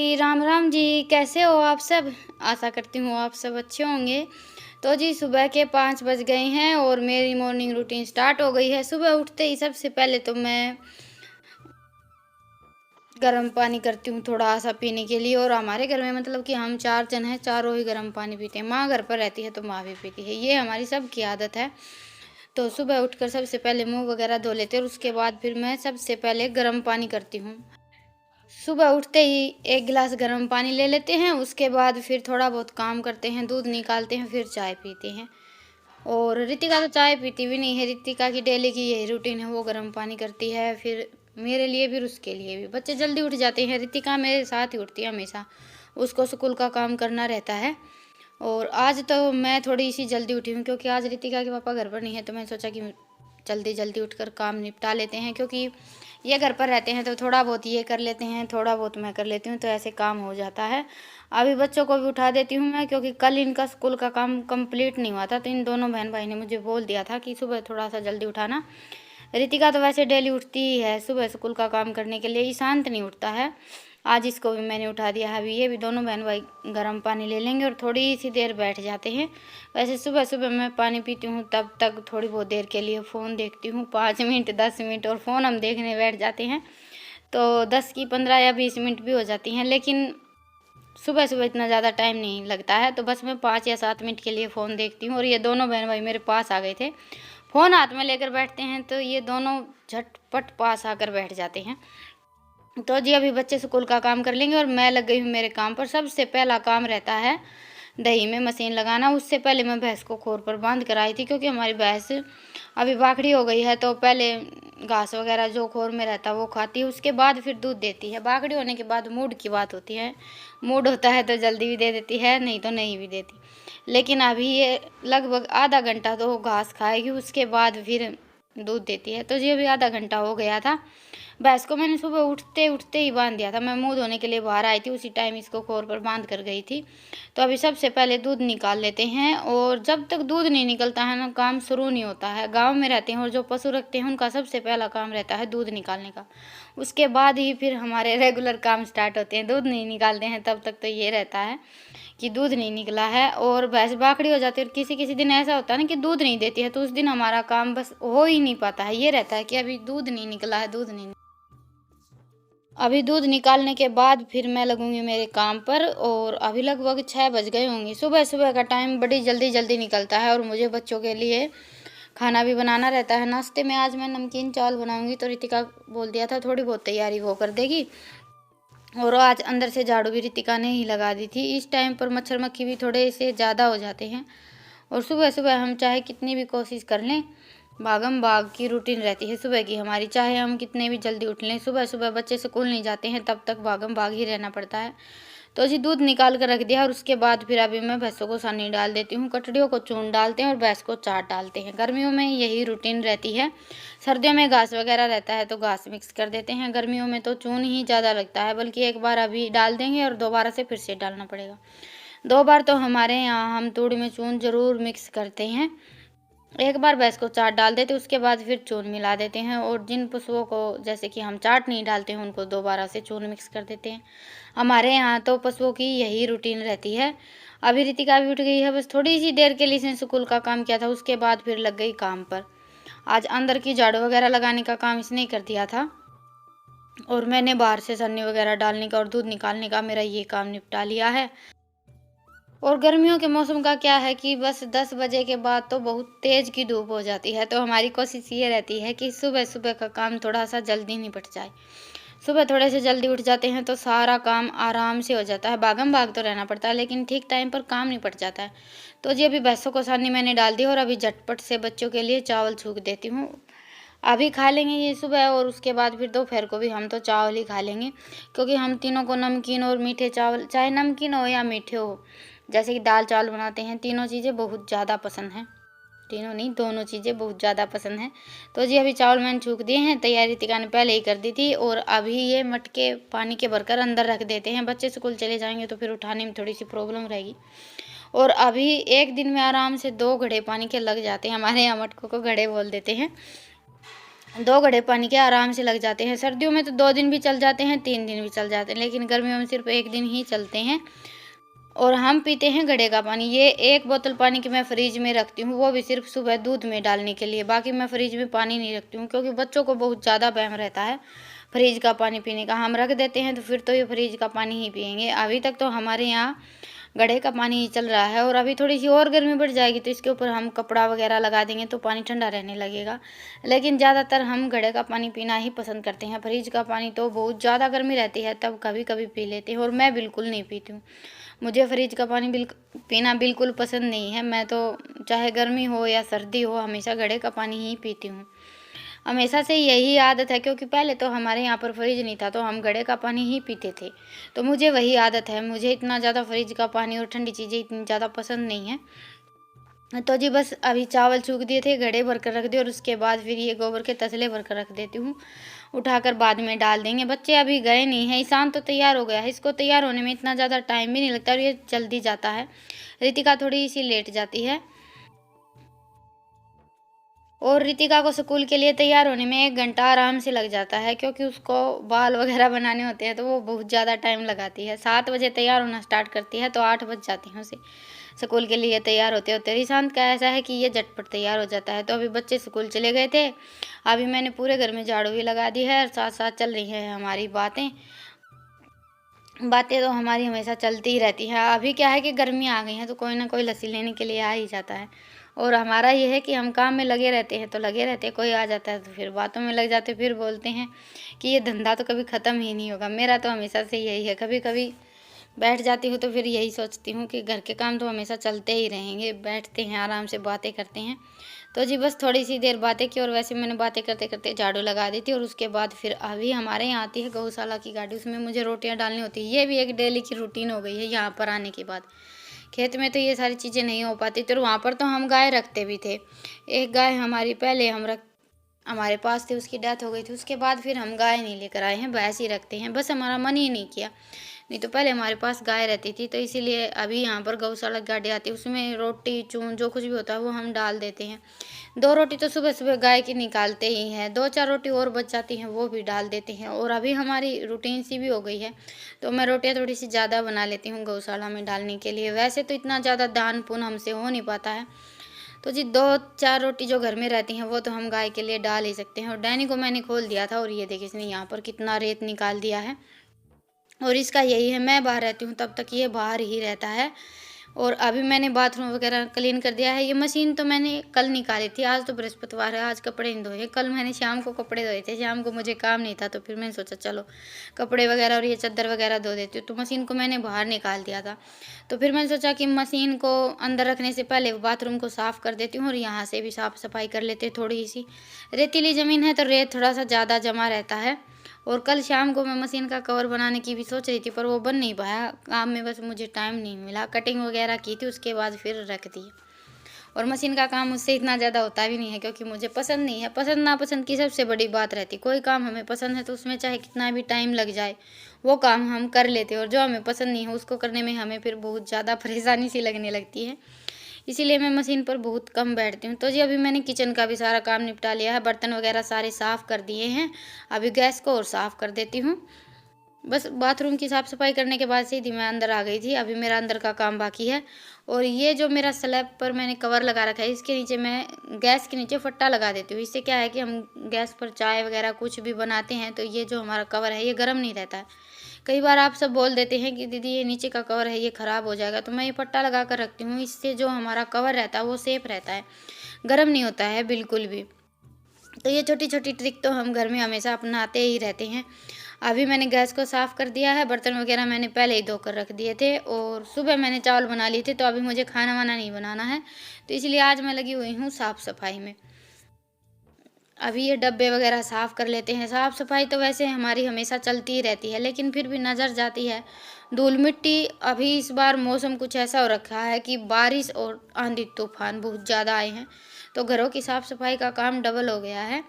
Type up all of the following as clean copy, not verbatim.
जी, राम राम जी, कैसे हो आप सब? आशा करती हूँ आप सब अच्छे होंगे। तो जी सुबह के 5 बज गए हैं और मेरी मॉर्निंग रूटीन स्टार्ट हो गई है। सुबह उठते ही सबसे पहले तो मैं गर्म पानी करती हूँ थोड़ा-सा पीने के लिए। और हमारे घर में मतलब कि हम 4 जन हैं, चारों ही गर्म पानी पीते हैं। माँ घर पर रहती है तो माँ भी पीती है, ये हमारी सबकी आदत है। तो सुबह उठकर सबसे पहले मुँह वगैरह धो लेते हैं और उसके बाद फिर मैं सबसे पहले गर्म पानी करती हूँ। सुबह उठते ही 1 गिलास गर्म पानी ले लेते हैं, उसके बाद फिर थोड़ा बहुत काम करते हैं, दूध निकालते हैं, फिर चाय पीते हैं। और रितिका तो चाय पीती भी नहीं है, रितिका की डेली की यही रूटीन है, वो गर्म पानी करती है, फिर मेरे लिए भी और उसके लिए भी। बच्चे जल्दी उठ जाते हैं, रितिका मेरे साथ ही उठती है हमेशा, उसको स्कूल का काम करना रहता है। और आज तो मैं थोड़ी-सी जल्दी उठी हूँ क्योंकि आज रितिका के पापा घर पर नहीं है, तो मैंने सोचा कि जल्दी-जल्दी उठकर काम निपटा लेते हैं, क्योंकि ये घर पर रहते हैं तो थोड़ा बहुत ये कर लेते हैं, थोड़ा बहुत मैं कर लेती हूँ, तो ऐसे काम हो जाता है। अभी बच्चों को भी उठा देती हूँ मैं, क्योंकि कल इनका स्कूल का काम कंप्लीट नहीं हुआ था, तो इन दोनों बहन-भाई ने मुझे बोल दिया था कि सुबह थोड़ा-सा जल्दी उठाना। रितिका तो वैसे डेली उठती ही है सुबह स्कूल का काम करने के लिए, ईशांत नहीं उठता है। आज इसको भी मैंने उठा दिया है। अभी ये भी दोनों बहन भाई गर्म पानी ले लेंगे और थोड़ी सी देर बैठ जाते हैं। वैसे सुबह सुबह मैं पानी पीती हूँ तब तक थोड़ी बहुत देर के लिए फ़ोन देखती हूँ, 5 मिनट 10 मिनट, और फ़ोन हम देखने बैठ जाते हैं तो 10 की 15 या 20 मिनट भी हो जाती हैं। लेकिन सुबह सुबह इतना ज़्यादा टाइम नहीं लगता है, तो बस मैं 5 या 7 मिनट के लिए फ़ोन देखती हूँ। और ये दोनों बहन भाई मेरे पास आ गए थे, फ़ोन हाथ में लेकर बैठते हैं तो ये दोनों झटपट पास आकर बैठ जाते हैं। तो जी अभी बच्चे स्कूल का काम कर लेंगे और मैं लग गई हूँ मेरे काम पर। सबसे पहला काम रहता है दही में मशीन लगाना। उससे पहले मैं भैंस को खोर पर बांध कर आई थी, क्योंकि हमारी भैंस अभी बाखड़ी हो गई है, तो पहले घास वगैरह जो खोर में रहता है वो खाती है, उसके बाद फिर दूध देती है। बाखड़ी होने के बाद मूड की बात होती है, मूड होता है तो जल्दी भी दे देती है, नहीं तो नहीं भी देती। लेकिन अभी ये लगभग आधा घंटा तो घास खाएगी, उसके बाद फिर दूध देती है। तो जी अभी आधा घंटा हो गया था। भैंस को मैंने सुबह उठते उठते ही बांध दिया था। मैं मुंह धोने के लिए बाहर आई थी, उसी टाइम इसको खोर पर बांध कर गई थी। तो अभी सबसे पहले दूध निकाल लेते हैं, और जब तक दूध नहीं निकलता है ना, काम शुरू नहीं होता है। गांव में रहते हैं और जो पशु रखते हैं उनका सबसे पहला काम रहता है दूध निकालने का। उसके बाद ही फिर हमारे रेगुलर काम स्टार्ट होते हैं। दूध नहीं निकालते हैं तब तक तो ये रहता है कि दूध नहीं निकला है, और भैंस बाकड़ी हो जाती है। और किसी किसी दिन ऐसा होता है ना कि दूध नहीं देती है, तो उस दिन हमारा काम बस हो ही नहीं पाता है। ये रहता है कि अभी दूध नहीं निकला है, दूध नहीं। अभी दूध निकालने के बाद फिर मैं लगूंगी मेरे काम पर, और अभी लगभग 6 बज गए होंगे। सुबह सुबह का टाइम बड़ी जल्दी जल्दी निकलता है, और मुझे बच्चों के लिए खाना भी बनाना रहता है। नाश्ते में आज मैं नमकीन चावल बनाऊंगी, तो रितिका बोल दिया था थोड़ी बहुत तैयारी वो कर देगी। और आज अंदर से झाड़ू भी रितिका ने ही लगा दी थी। इस टाइम पर मच्छर मक्खी भी थोड़े से ज़्यादा हो जाते हैं, और सुबह सुबह हम चाहे कितनी भी कोशिश कर लें, भागम भाग की रूटीन रहती है सुबह की हमारी। चाहे हम कितने भी जल्दी उठ लें, सुबह सुबह बच्चे स्कूल नहीं जाते हैं तब तक भागम भाग ही रहना पड़ता है। तो जी दूध निकाल कर रख दिया, और उसके बाद फिर अभी मैं भैंसों को सानी डाल देती हूँ। कटड़ियों को चून डालते हैं और भैंस को चाट डालते हैं। गर्मियों में यही रूटीन रहती है। सर्दियों में घास वगैरह रहता है तो घास मिक्स कर देते हैं। गर्मियों में तो चून ही ज़्यादा लगता है, बल्कि एक बार अभी डाल देंगे और दोबारा से फिर से डालना पड़ेगा। 2 बार तो हमारे यहाँ हम तूड़ी में चून ज़रूर मिक्स करते हैं। एक बार भैंस को चाट डाल देते, उसके बाद फिर चून मिला देते हैं। और जिन पशुओं को जैसे कि हम चाट नहीं डालते हैं, उनको दोबारा से चून मिक्स कर देते हैं। हमारे यहाँ तो पशुओं की यही रूटीन रहती है। अभी रितिका भी उठ गई है, बस थोड़ी सी देर के लिए इसने स्कूल का काम किया था, उसके बाद फिर लग गई काम पर। आज अंदर की झाड़ू वगैरह लगाने का काम इसने कर दिया था, और मैंने बाहर से सन्नी वगैरह डालने का और दूध निकालने का मेरा ये काम निपटा लिया है। और गर्मियों के मौसम का क्या है कि बस 10 बजे के बाद तो बहुत तेज़ की धूप हो जाती है, तो हमारी कोशिश ये रहती है कि सुबह सुबह का काम थोड़ा सा जल्दी निपट जाए। सुबह थोड़े से जल्दी उठ जाते हैं तो सारा काम आराम से हो जाता है। भागम भाग तो रहना पड़ता है, लेकिन ठीक टाइम पर काम निपट जाता है। तो जी अभी भैंसों को सानी मैंने डाल दी, और अभी झटपट से बच्चों के लिए चावल छूक देती हूँ। अभी खा लेंगे ये सुबह, और उसके बाद फिर दोपहर को भी हम तो चावल ही खा लेंगे, क्योंकि हम तीनों को नमकीन और मीठे चावल, चाहे नमकीन हो या मीठे हो, जैसे कि दाल चावल बनाते हैं, तीनों चीज़ें बहुत ज़्यादा पसंद हैं। तीनों नहीं, दोनों चीज़ें बहुत ज़्यादा पसंद हैं। तो जी अभी चावल मैंने छूक दिए हैं, तैयारी रितिका ने पहले ही कर दी थी। और अभी ये मटके पानी के भरकर अंदर रख देते हैं। बच्चे स्कूल चले जाएंगे तो फिर उठाने में थोड़ी सी प्रॉब्लम रहेगी। और अभी एक दिन में आराम से 2 घड़े पानी के लग जाते हैं। हमारे यहाँ मटकों को घड़े बोल देते हैं। 2 घड़े पानी के आराम से लग जाते हैं। सर्दियों में तो 2 दिन भी चल जाते हैं, 3 दिन भी चल जाते हैं, लेकिन गर्मियों में सिर्फ़ 1 दिन ही चलते हैं। और हम पीते हैं घड़े का पानी। ये 1 बोतल पानी की मैं फ्रिज में रखती हूँ, वो भी सिर्फ़ सुबह दूध में डालने के लिए। बाकी मैं फ्रिज में पानी नहीं रखती हूँ, क्योंकि बच्चों को बहुत ज़्यादा वहम रहता है फ्रिज का पानी पीने का। हम रख देते हैं तो फिर तो ये फ्रिज का पानी ही पिएँगे। अभी तक तो हमारे यहाँ घड़े का पानी ही चल रहा है, और अभी थोड़ी-सी और गर्मी बढ़ जाएगी तो इसके ऊपर हम कपड़ा वगैरह लगा देंगे तो पानी ठंडा रहने लगेगा। लेकिन ज़्यादातर हम घड़े का पानी पीना ही पसंद करते हैं। फ्रिज का पानी तो बहुत ज़्यादा गर्मी रहती है तब कभी-कभी पी लेते हैं, और मैं बिल्कुल नहीं पीती हूँ। मुझे फ्रिज का पानी पीना बिल्कुल पसंद नहीं है। मैं तो चाहे गर्मी हो या सर्दी हो, हमेशा घड़े का पानी ही पीती हूँ। हमेशा से यही आदत है, क्योंकि पहले तो हमारे यहाँ पर फ्रिज नहीं था तो हम घड़े का पानी ही पीते थे। तो मुझे वही आदत है। मुझे इतना ज़्यादा फ्रिज का पानी और ठंडी चीज़ें इतनी ज़्यादा पसंद नहीं है। तो जी बस अभी चावल चूक दिए थे, घड़े भर कर रख दिए, और उसके बाद फिर ये गोबर के तसले भर कर रख देती हूँ। उठाकर बाद में डाल देंगे। बच्चे अभी गए नहीं हैं। ईशान तो तैयार हो गया है। इसको तैयार होने में इतना ज़्यादा टाइम भी नहीं लगता, और ये जल्दी जाता है। रितिका थोड़ी-सी लेट जाती है। और रितिका को स्कूल के लिए तैयार होने में 1 घंटा आराम से लग जाता है, क्योंकि उसको बाल वगैरह बनाने होते हैं तो वो बहुत ज़्यादा टाइम लगाती है। 7 बजे तैयार होना स्टार्ट करती है तो 8 बज जाती हैं उसे स्कूल के लिए तैयार होते-होते। रिशांत का ऐसा है कि ये झटपट तैयार हो जाता है। तो अभी बच्चे स्कूल चले गए थे। अभी मैंने पूरे घर में झाड़ू भी लगा दी है, और साथ-साथ चल रही हैं हमारी बातें। बातें तो हमारी हमेशा चलती ही रहती हैं। अभी क्या है कि गर्मी आ गई है तो कोई ना कोई लस्सी लेने के लिए आ ही जाता है। और हमारा ये है कि हम काम में लगे रहते हैं तो लगे रहते हैं, कोई आ जाता है तो फिर बातों में लग जाते हैं, फिर बोलते हैं कि ये धंधा तो कभी ख़त्म ही नहीं होगा। मेरा तो हमेशा से यही है। कभी-कभी बैठ जाती हूँ तो फिर यही सोचती हूँ कि घर के काम तो हमेशा चलते ही रहेंगे। बैठते हैं, आराम से बातें करते हैं। तो जी बस थोड़ी-सी देर बातें की, और वैसे मैंने बातें करते-करते झाड़ू लगा दी थी, और उसके बाद फिर अभी हमारे यहाँ आती है गौशाला की गाड़ी, उसमें मुझे रोटियाँ डालनी होती है। ये भी एक डेली की रूटीन हो गई है यहाँ पर आने के बाद। खेत में तो ये सारी चीज़ें नहीं हो पाती थी, और वहाँ पर तो हम गाय रखते भी थे। एक गाय हमारी पहले हमारे पास थी, उसकी डेथ हो गई थी। उसके बाद फिर हम गाय नहीं लेकर आए हैं, भैंस ही रखते हैं। बस हमारा मन ही नहीं किया। नहीं तो पहले हमारे पास गाय रहती थी, तो इसीलिए अभी यहाँ पर गौशाला की गाड़ी आती है, उसमें रोटी, चून जो कुछ भी होता है वो हम डाल देते हैं। 2 रोटी तो सुबह-सुबह गाय की निकालते ही हैं, 2-4 रोटी और बच जाती हैं वो भी डाल देते हैं, और अभी हमारी रूटीन सी भी हो गई है, तो मैं रोटियाँ थोड़ी-सी ज़्यादा बना लेती हूँ गौशाला में डालने के लिए। वैसे तो इतना ज़्यादा दान-पुण्य हमसे हो नहीं पाता है, तो जी 2-4 रोटी जो घर में रहती हैं वो तो हम गाय के लिए डाल ही सकते हैं। और डैनी को मैंने खोल दिया था, और ये देखिए इसने यहाँ पर कितना रेत निकाल दिया है। और इसका यही है, मैं बाहर रहती हूँ तब तक ये बाहर ही रहता है। और अभी मैंने बाथरूम वगैरह क्लीन कर दिया है। ये मशीन तो मैंने कल निकाली थी, आज तो बृहस्पतिवार है, आज कपड़े नहीं धोए। कल मैंने शाम को कपड़े धोए थे, शाम को मुझे काम नहीं था तो फिर मैंने सोचा चलो कपड़े वगैरह और ये चादर वगैरह धो देती हूँ, तो मशीन को मैंने बाहर निकाल दिया था। तो फिर मैंने सोचा कि मशीन को अंदर रखने से पहले बाथरूम को साफ़ कर देती हूँ, और यहाँ से भी साफ़ सफाई कर लेते हैं। थोड़ी सी रेतीली ज़मीन है तो रेत थोड़ा सा ज़्यादा जमा रहता है। और कल शाम को मैं मशीन का कवर बनाने की भी सोच रही थी, पर वो बन नहीं पाया, काम में बस मुझे टाइम नहीं मिला। कटिंग वगैरह की थी, उसके बाद फिर रख दी। और मशीन का काम मुझसे इतना ज़्यादा होता भी नहीं है, क्योंकि मुझे पसंद नहीं है। पसंद नापसंद की सबसे बड़ी बात रहती है। कोई काम हमें पसंद है तो उसमें चाहे कितना भी टाइम लग जाए, वो काम हम कर लेते हैं, और जो हमें पसंद नहीं है उसको करने में हमें फिर बहुत ज़्यादा परेशानी सी लगने लगती है। इसीलिए मैं मशीन पर बहुत कम बैठती हूँ। तो जी अभी मैंने किचन का भी सारा काम निपटा लिया है, बर्तन वगैरह सारे साफ़ कर दिए हैं। अभी गैस को और साफ़ कर देती हूँ। बस बाथरूम की साफ़ सफाई करने के बाद सीधी मैं अंदर आ गई थी। अभी मेरा अंदर का काम बाकी है। और ये जो मेरा स्लैब पर मैंने कवर लगा रखा है, इसके नीचे मैं गैस के नीचे फट्टा लगा देती हूँ। इससे क्या है कि हम गैस पर चाय वगैरह कुछ भी बनाते हैं तो ये जो हमारा कवर है ये गर्म नहीं रहता है। कई बार आप सब बोल देते हैं कि दीदी ये नीचे का कवर है ये ख़राब हो जाएगा, तो मैं ये पट्टा लगा कर रखती हूँ। इससे जो हमारा कवर रहता है वो सेफ रहता है, गर्म नहीं होता है बिल्कुल भी। तो ये छोटी-छोटी ट्रिक तो हम घर में हमेशा अपनाते ही रहते हैं। अभी मैंने गैस को साफ़ कर दिया है, बर्तन वग़ैरह मैंने पहले ही धोकर रख दिए थे, और सुबह मैंने चावल बना लिए थे, तो अभी मुझे खाना-वाना नहीं बनाना है। तो इसलिए आज मैं लगी हुई हूँ साफ़-सफ़ाई में। अभी ये डब्बे वग़ैरह साफ़ कर लेते हैं। साफ़-सफ़ाई तो वैसे हमारी हमेशा चलती ही रहती है, लेकिन फिर भी नज़र जाती है। धूल-मिट्टी, अभी इस बार मौसम कुछ ऐसा हो रखा है कि बारिश और आंधी-तूफ़ान बहुत ज़्यादा आए हैं, तो घरों की साफ़-सफ़ाई का काम डबल हो गया है।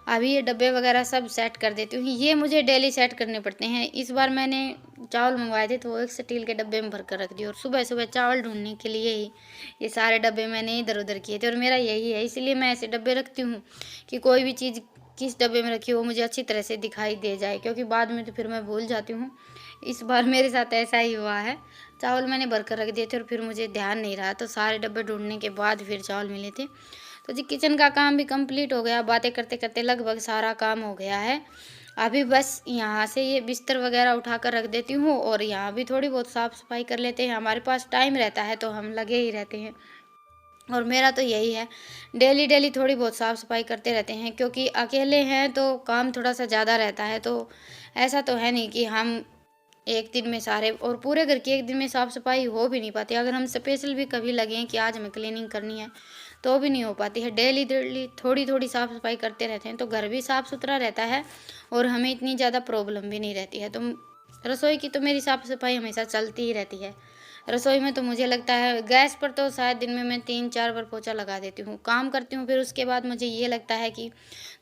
अभी ये डब्बे वग़ैरह सब सेट कर देती हूँ। ये मुझे डेली सेट करने पड़ते हैं। इस बार मैंने चावल मँगवाए थे, तो वो एक स्टील के डब्बे में भर कर रख दिए, और सुबह-सुबह चावल ढूँढने के लिए ही ये सारे डब्बे मैंने इधर-उधर किए थे, और मेरा यही है, इसलिए मैं ऐसे डब्बे रखती हूँ कि कोई भी चीज़ किस डब्बे में रखी हो मुझे अच्छी तरह से दिखाई दे जाए, क्योंकि बाद में तो फिर मैं भूल जाती हूँ। इस बार मेरे साथ ऐसा ही हुआ है। चावल मैंने भर कर रख दिए थे और फिर मुझे ध्यान नहीं रहा, तो सारे डब्बे ढूँढने के बाद फिर चावल मिले थे। तो जी किचन का काम भी कंप्लीट हो गया, बातें करते-करते लगभग सारा काम हो गया है। अभी बस यहाँ से ये बिस्तर वगैरह उठा कर रख देती हूँ और यहाँ भी थोड़ी बहुत साफ-सफाई कर लेते हैं। हमारे पास टाइम रहता है तो हम लगे ही रहते हैं। और मेरा तो यही है, डेली डेली थोड़ी बहुत साफ सफाई करते रहते हैं, क्योंकि अकेले हैं तो काम थोड़ा सा ज़्यादा रहता है। तो ऐसा तो है नहीं कि हम एक दिन में सारे और पूरे घर की एक दिन में साफ सफाई हो भी नहीं पाती। अगर हम स्पेशल भी कभी लगें कि आज हमें क्लीनिंग करनी है तो भी नहीं हो पाती है। डेली डेली थोड़ी थोड़ी साफ सफाई करते रहते हैं तो घर भी साफ सुथरा रहता है और हमें इतनी ज़्यादा प्रॉब्लम भी नहीं रहती है। तो रसोई की तो मेरी साफ सफाई हमेशा चलती ही रहती है। रसोई में तो मुझे लगता है गैस पर तो शायद दिन में मैं 3-4 बार पोछा लगा देती हूँ। काम करती हूँ फिर उसके बाद मुझे ये लगता है कि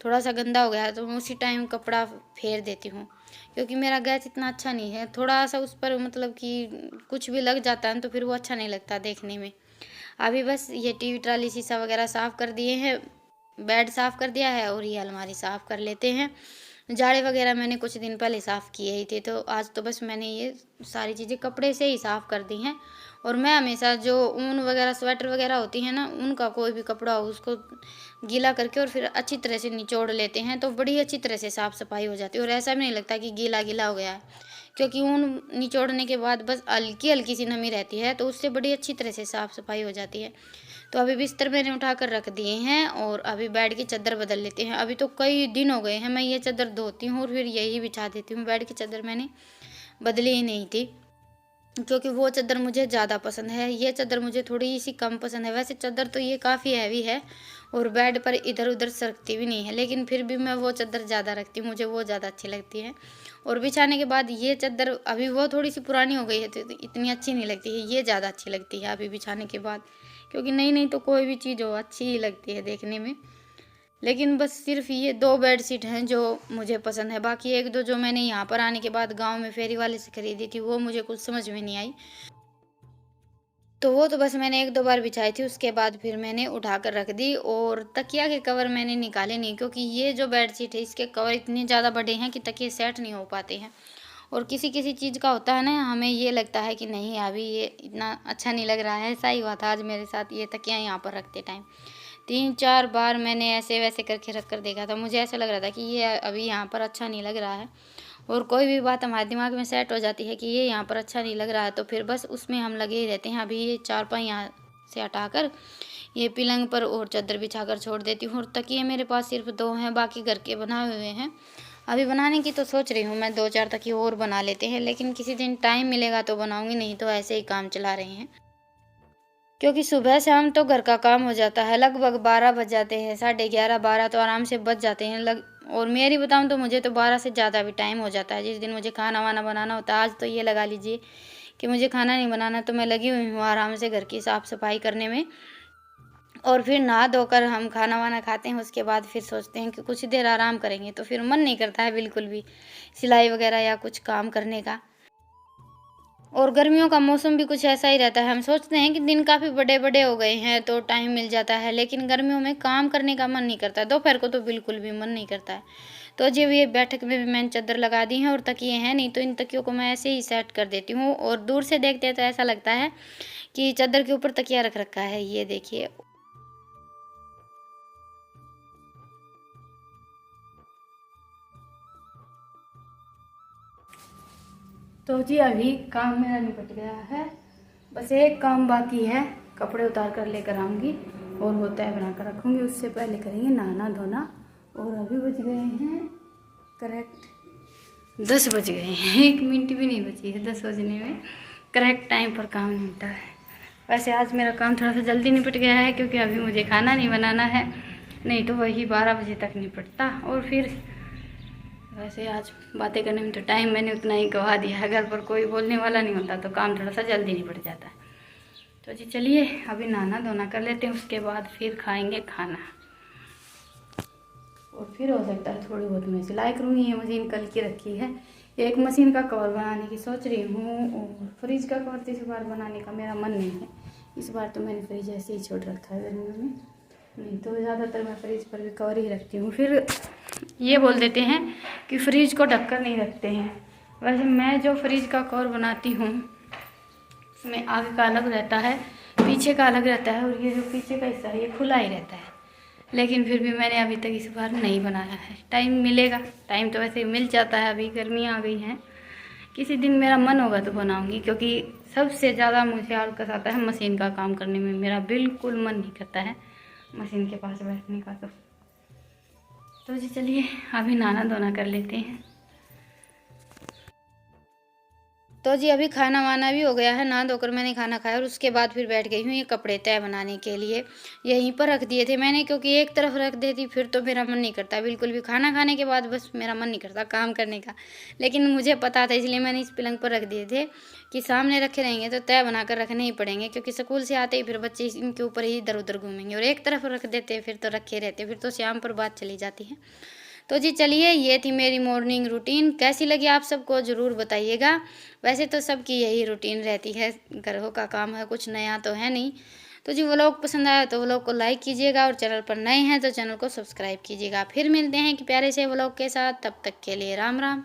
थोड़ा सा गंदा हो गया है तो मैं उसी टाइम कपड़ा फेर देती हूँ, क्योंकि मेरा गैस इतना अच्छा नहीं है। थोड़ा सा उस पर मतलब कि कुछ भी लग जाता है तो फिर वो अच्छा नहीं लगता देखने में। अभी बस ये टीवी ट्राली शीशा वगैरह साफ़ कर दिए हैं, बेड साफ़ कर दिया है और ये अलमारी साफ़ कर लेते हैं। जाड़े वगैरह मैंने कुछ दिन पहले साफ़ किए ही थे, तो आज तो बस मैंने ये सारी चीज़ें कपड़े से ही साफ़ कर दी हैं। और मैं हमेशा जो ऊन वगैरह स्वेटर वगैरह होती है ना, उनका कोई भी कपड़ा हो उसको गीला करके और फिर अच्छी तरह से निचोड़ लेते हैं तो बड़ी अच्छी तरह से साफ़ सफाई हो जाती है और ऐसा भी नहीं लगता कि गीला गीला हो गया है, क्योंकि ऊन निचोड़ने के बाद बस हल्की हल्की सी नमी रहती है तो उससे बड़ी अच्छी तरह से साफ़ सफाई हो जाती है। तो अभी बिस्तर मैंने उठा कर रख दिए हैं और अभी बेड की चादर बदल लेते हैं। अभी तो कई दिन हो गए हैं मैं ये चादर धोती हूँ और फिर यही बिछा देती हूँ। बेड की चादर मैंने बदली ही नहीं थी, क्योंकि वो चादर मुझे ज़्यादा पसंद है, ये चादर मुझे थोड़ी सी कम पसंद है। वैसे चादर तो ये काफ़ी हैवी है और बेड पर इधर उधर सरकती भी नहीं है, लेकिन फिर भी मैं वो चादर ज़्यादा रखती हूँ, मुझे वो ज़्यादा अच्छी लगती है। और बिछाने के बाद ये चादर अभी वो थोड़ी सी पुरानी हो गई है तो इतनी अच्छी नहीं लगती है, ये ज़्यादा अच्छी लगती है अभी बिछाने के बाद, क्योंकि नई नई तो कोई भी चीज़ हो अच्छी ही लगती है देखने में। लेकिन बस सिर्फ ये 2 बेडशीट हैं जो मुझे पसंद है, बाकी 1-2 जो मैंने यहाँ पर आने के बाद गाँव में फेरी वाले से खरीदी थी वो मुझे कुछ समझ में नहीं आई। तो वो तो बस मैंने 1-2 बार बिछाई थी, उसके बाद फिर मैंने उठा कर रख दी। और तकिया के कवर मैंने निकाले नहीं, क्योंकि ये जो बेडशीट है इसके कवर इतने ज़्यादा बड़े हैं कि तकिए सेट नहीं हो पाते हैं। और किसी-किसी चीज़ का होता है ना, हमें ये लगता है कि नहीं अभी ये इतना अच्छा नहीं लग रहा है। ऐसा ही हुआ था आज मेरे साथ, ये तकिया यहाँ पर रखते टाइम 3-4 बार मैंने ऐसे-वैसे करके रख कर देखा था। मुझे ऐसा लग रहा था कि ये अभी यहाँ पर अच्छा नहीं लग रहा है। और कोई भी बात हमारे दिमाग में सेट हो जाती है कि ये यहाँ पर अच्छा नहीं लग रहा है तो फिर बस उसमें हम लगे ही रहते हैं। अभी ये चारपाई यहाँ से हटाकर ये पलंग पर और चादर बिछाकर छोड़ देती हूँ। और तकिए मेरे पास सिर्फ 2 हैं, बाकी घर के बनाए हुए हैं। अभी बनाने की तो सोच रही हूँ मैं, 2-4 तकिए और बना लेते हैं, लेकिन किसी दिन टाइम मिलेगा तो बनाऊंगी, नहीं तो ऐसे ही काम चला रहे हैं। क्योंकि सुबह शाम तो घर का काम हो जाता है, लगभग 12 बज जाते हैं, 11:30-12 तो आराम से बज जाते हैं और मेरी बताऊँ तो मुझे तो 12 से ज़्यादा भी टाइम हो जाता है जिस दिन मुझे खाना वाना बनाना होता है। आज तो ये लगा लीजिए कि मुझे खाना नहीं बनाना, तो मैं लगी हुई हूँ आराम से घर की साफ़ सफाई करने में। और फिर नहा धोकर हम खाना वाना खाते हैं, उसके बाद फिर सोचते हैं कि कुछ देर आराम करेंगे, तो फिर मन नहीं करता है बिल्कुल भी सिलाई वगैरह या कुछ काम करने का। और गर्मियों का मौसम भी कुछ ऐसा ही रहता है, हम सोचते हैं कि दिन काफ़ी बड़े-बड़े हो गए हैं तो टाइम मिल जाता है, लेकिन गर्मियों में काम करने का मन नहीं करता है, दोपहर को तो बिल्कुल भी मन नहीं करता है। तो जब ये बैठक में भी मैंने चादर लगा दी है और तकिए हैं नहीं, तो इन तकियों को मैं ऐसे ही सेट कर देती हूँ और दूर से देखते हैं तो ऐसा लगता है कि चादर के ऊपर तकिया रख रखा है, ये देखिए। तो जी अभी काम मेरा निपट गया है, बस एक काम बाकी है, कपड़े उतार कर लेकर आऊँगी और वो तय बना कर रखूँगी। उससे पहले करेंगे नहाना धोना। और अभी बज गए हैं करेक्ट 10 बज गए हैं, 1 मिनट भी नहीं बची है 10 बजने में, करेक्ट टाइम पर काम निपटा है। वैसे आज मेरा काम थोड़ा सा जल्दी निपट गया है क्योंकि अभी मुझे खाना नहीं बनाना है, नहीं तो वही 12 बजे तक निपटता। और फिर वैसे आज बातें करने में तो टाइम मैंने उतना ही गवा दिया है, घर पर कोई बोलने वाला नहीं होता तो काम थोड़ा सा जल्दी निपट जाता है। तो जी चलिए अभी नहाना धोना कर लेते हैं, उसके बाद फिर खाएंगे खाना। और फिर हो सकता है थोड़ी बहुत मैं सिलाई करूँगी। ये मशीन कल की रखी है, एक मशीन का कवर बनाने की सोच रही हूँ और फ्रिज का कवर तो इस बार बनाने का मेरा मन नहीं है। इस बार तो मैंने फ्रिज ऐसे ही छोड़ रखा है गर्मियों में, नहीं तो ज़्यादातर मैं फ्रिज पर भी कवर ही रखती हूँ। फिर ये बोल देते हैं कि फ्रिज को ढककर नहीं रखते हैं। वैसे मैं जो फ्रिज का कवर बनाती हूँ उसमें आगे का अलग रहता है, पीछे का अलग रहता है, और ये जो पीछे का हिस्सा है ये खुला ही रहता है। लेकिन फिर भी मैंने अभी तक इस बार नहीं बनाया है। टाइम मिलेगा, टाइम तो वैसे मिल जाता है, अभी गर्मियाँ आ गई हैं। किसी दिन मेरा मन होगा तो बनाऊंगी, क्योंकि सबसे ज़्यादा मुझे आलस आता है मशीन का काम करने में। मेरा बिल्कुल मन नहीं करता है मशीन के पास बैठने का। तो जी चलिए अभी नहाना धोना कर लेते हैं। तो जी अभी खाना वाना भी हो गया है, नहा धोकर मैंने खाना खाया और उसके बाद फिर बैठ गई हूँ ये कपड़े तय बनाने के लिए। यहीं पर रख दिए थे मैंने, क्योंकि एक तरफ रख देती फिर तो मेरा मन नहीं करता बिल्कुल भी। खाना खाने के बाद बस मेरा मन नहीं करता काम करने का। लेकिन मुझे पता था, इसलिए मैंने इस पलंग पर रख दिए थे कि सामने रखे रहेंगे तो तय बनाकर रखने ही पड़ेंगे, क्योंकि स्कूल से आते ही फिर बच्चे इनके ऊपर ही इधर उधर घूमेंगे। और एक तरफ रख देते फिर तो रखे रहते, फिर तो शाम पर बात चली जाती है। तो जी चलिए, ये थी मेरी मॉर्निंग रूटीन। कैसी लगी आप सबको ज़रूर बताइएगा। वैसे तो सबकी यही रूटीन रहती है, घरों का काम है, कुछ नया तो है नहीं। तो जी व्लॉग पसंद आया तो व्लॉग को लाइक कीजिएगा, और चैनल पर नए हैं तो चैनल को सब्सक्राइब कीजिएगा। फिर मिलते हैं एक प्यारे से व्लॉग के साथ, तब तक के लिए राम राम।